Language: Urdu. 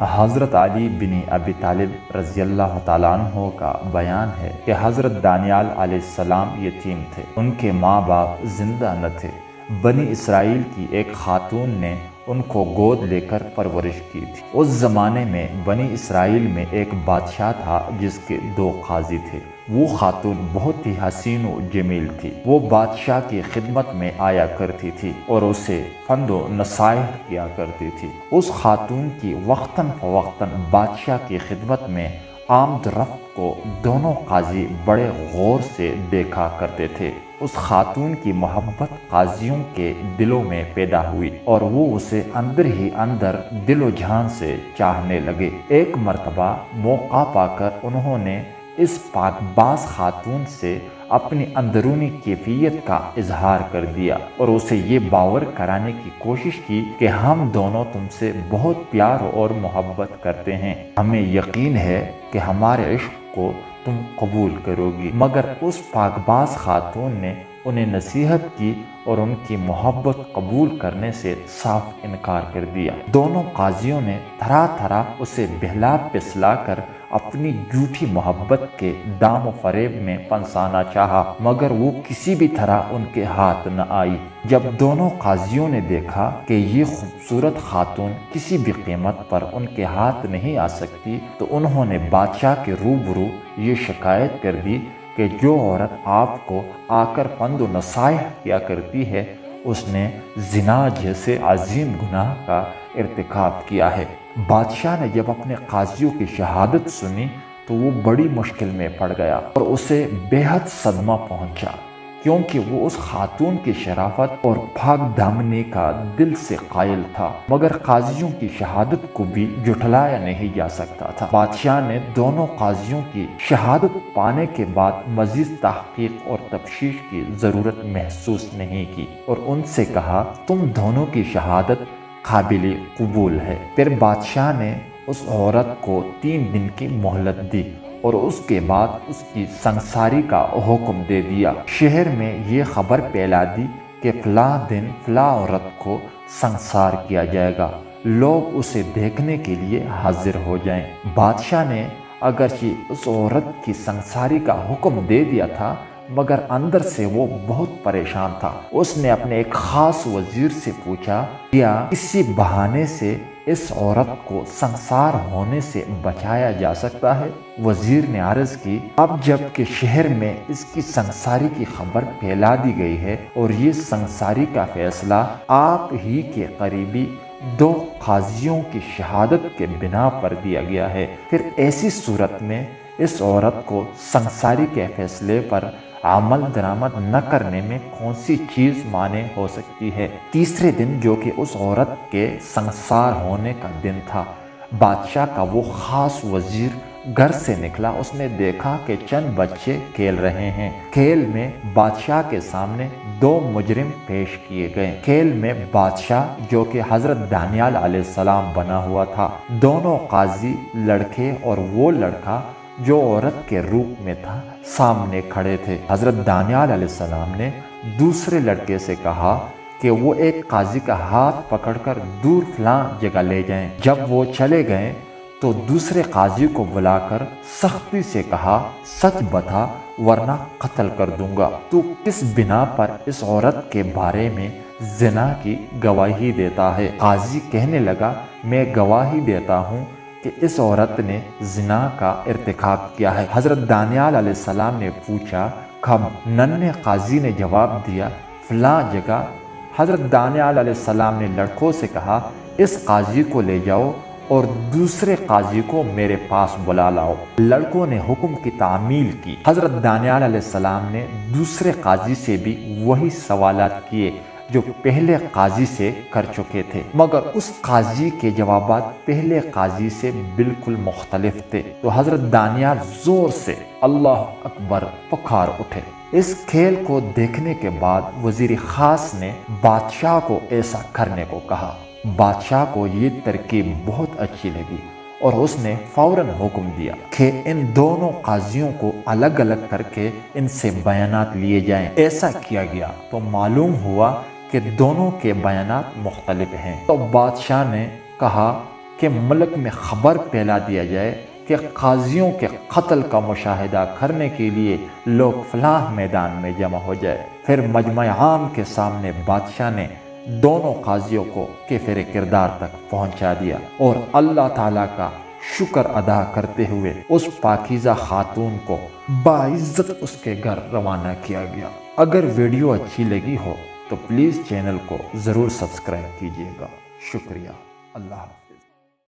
حضرت علی بن ابی طالب رضی اللہ تعالیٰ عنہ کا بیان ہے کہ حضرت دانیال علیہ السلام یتیم تھے، ان کے ماں باپ زندہ نہ تھے۔ بنی اسرائیل کی ایک خاتون نے ان کو گود لے کر پرورش کی تھی۔ اس زمانے میں بنی اسرائیل میں ایک بادشاہ تھا جس کے 2 قاضی تھے۔ وہ خاتون بہت ہی حسین و جمیل تھی۔ وہ بادشاہ کی خدمت میں آیا کرتی تھی اور اسے فند و نصائح کیا کرتی تھی۔ اس خاتون کی وقتاً فوقتاً بادشاہ کی خدمت میں آمد رفت کو دونوں قاضی بڑے غور سے دیکھا کرتے تھے۔ اس خاتون کی محبت قاضیوں کے دلوں میں پیدا ہوئی اور وہ اسے اندر ہی اندر دل و جان سے چاہنے لگے۔ ایک مرتبہ موقع پا کر انہوں نے اس پاک باز خاتون سے اپنی اندرونی کیفیت کا اظہار کر دیا اور اسے یہ باور کرانے کی کوشش کی کہ ہم دونوں تم سے بہت پیار اور محبت کرتے ہیں، ہمیں یقین ہے کہ ہمارے عشق کو تم قبول کرو گی۔ مگر اس پاک باز خاتون نے انہیں نصیحت کی اور ان کی محبت قبول کرنے سے صاف انکار کر دیا۔ دونوں قاضیوں نے طرح طرح اسے بہلا پسلا کر اپنی جھوٹی محبت کے دام و فریب میں پھنسانا چاہا، مگر وہ کسی بھی طرح ان کے ہاتھ نہ آئی۔ جب دونوں قاضیوں نے دیکھا کہ یہ خوبصورت خاتون کسی بھی قیمت پر ان کے ہاتھ نہیں آ سکتی، تو انہوں نے بادشاہ کے روبرو یہ شکایت کر دی کہ جو عورت آپ کو آ کر فند و نصائح کیا کرتی ہے، اس نے زنا جیسے عظیم گناہ کا ارتکاب کیا ہے۔ بادشاہ نے جب اپنے قاضیوں کی شہادت سنی تو وہ بڑی مشکل میں پڑ گیا اور اسے بے حد صدمہ پہنچا، کیونکہ وہ اس خاتون کی شرافت اور پاک دامنی کا دل سے قائل تھا، مگر قاضیوں کی شہادت کو بھی جھٹلایا نہیں جا سکتا تھا۔ بادشاہ نے دونوں قاضیوں کی شہادت پانے کے بعد مزید تحقیق اور تفتیش کی ضرورت محسوس نہیں کی اور ان سے کہا، تم دونوں کی شہادت قابل قبول ہے۔ پھر بادشاہ نے اس عورت کو 3 دن کی مہلت دی اور اس کے بعد اس کی سنساری کا حکم دے دیا۔ شہر میں یہ خبر پھیلا دی کہ فلاں دن فلاں عورت کو سنسار کیا جائے گا، لوگ اسے دیکھنے کے لیے حاضر ہو جائیں۔ بادشاہ نے اگرچہ اس عورت کی سنساری کا حکم دے دیا تھا، مگر اندر سے وہ بہت پریشان تھا۔ اس نے اپنے ایک خاص وزیر سے پوچھا، کیا کسی بہانے سے اس عورت کو سنسار ہونے سے بچایا جا سکتا ہے؟ وزیر نے عرض کی، اب جب کہ شہر میں اس کی سنساری کی خبر پھیلا دی گئی ہے اور یہ سنساری کا فیصلہ آپ ہی کے قریبی 2 قاضیوں کی شہادت کے بنا پر دیا گیا ہے، پھر ایسی صورت میں اس عورت کو سنساری کے فیصلے پر عمل درآمد نہ کرنے میں کون سی چیز مانع ہو سکتی ہے؟ تیسرے دن، جو کہ اس عورت کے سنسار ہونے کا دن تھا، بادشاہ کا وہ خاص وزیر گھر سے نکلا۔ اس نے دیکھا کہ چند بچے کھیل رہے ہیں۔ کھیل میں بادشاہ کے سامنے 2 مجرم پیش کیے گئے۔ کھیل میں بادشاہ، جو کہ حضرت دانیال علیہ السلام بنا ہوا تھا، دونوں قاضی لڑکے اور وہ لڑکا جو عورت کے روپ میں تھا سامنے کھڑے تھے۔ حضرت دانیال علیہ السلام نے دوسرے لڑکے سے کہا کہ وہ ایک قاضی کا ہاتھ پکڑ کر دور فلاں جگہ لے جائیں۔ جب وہ چلے گئے تو دوسرے قاضی کو بلا کر سختی سے کہا، سچ بتا ورنہ قتل کر دوں گا۔ تو کس بنا پر اس عورت کے بارے میں زنا کی گواہی دیتا ہے؟ قاضی کہنے لگا، میں گواہی دیتا ہوں کہ اس عورت نے زنا کا ارتکاب کیا ہے۔ حضرت دانیال علیہ السلام نے پوچھا، کب؟ ننھے قاضی نے جواب دیا، فلاں جگہ۔ حضرت دانیال علیہ السلام نے لڑکوں سے کہا، اس قاضی کو لے جاؤ اور دوسرے قاضی کو میرے پاس بلا لاؤ۔ لڑکوں نے حکم کی تعمیل کی۔ حضرت دانیال علیہ السلام نے دوسرے قاضی سے بھی وہی سوالات کیے جو پہلے قاضی سے کر چکے تھے، مگر اس قاضی کے جوابات پہلے قاضی سے بالکل مختلف تھے۔ تو حضرت دانیال زور سے اللہ اکبر پکار اٹھے۔ اس کھیل کو دیکھنے کے بعد وزیر خاص نے بادشاہ کو ایسا کرنے کو کہا۔ بادشاہ کو یہ ترکیب بہت اچھی لگی اور اس نے فوراً حکم دیا کہ ان دونوں قاضیوں کو الگ الگ کر کے ان سے بیانات لیے جائیں۔ ایسا کیا گیا تو معلوم ہوا کہ دونوں کے بیانات مختلف ہیں۔ تو بادشاہ نے کہا کہ ملک میں خبر پھیلا دیا جائے کہ قاضیوں کے قتل کا مشاہدہ کرنے کے لیے لوگ فلاں میدان میں جمع ہو جائے۔ پھر مجمع عام کے سامنے بادشاہ نے دونوں قاضیوں کو کفر کردار تک پہنچا دیا اور اللہ تعالیٰ کا شکر ادا کرتے ہوئے اس پاکیزہ خاتون کو باعزت اس کے گھر روانہ کیا گیا۔ اگر ویڈیو اچھی لگی ہو تو پلیز چینل کو ضرور سبسکرائب کیجیے گا۔ شکریہ۔ اللہ حافظ۔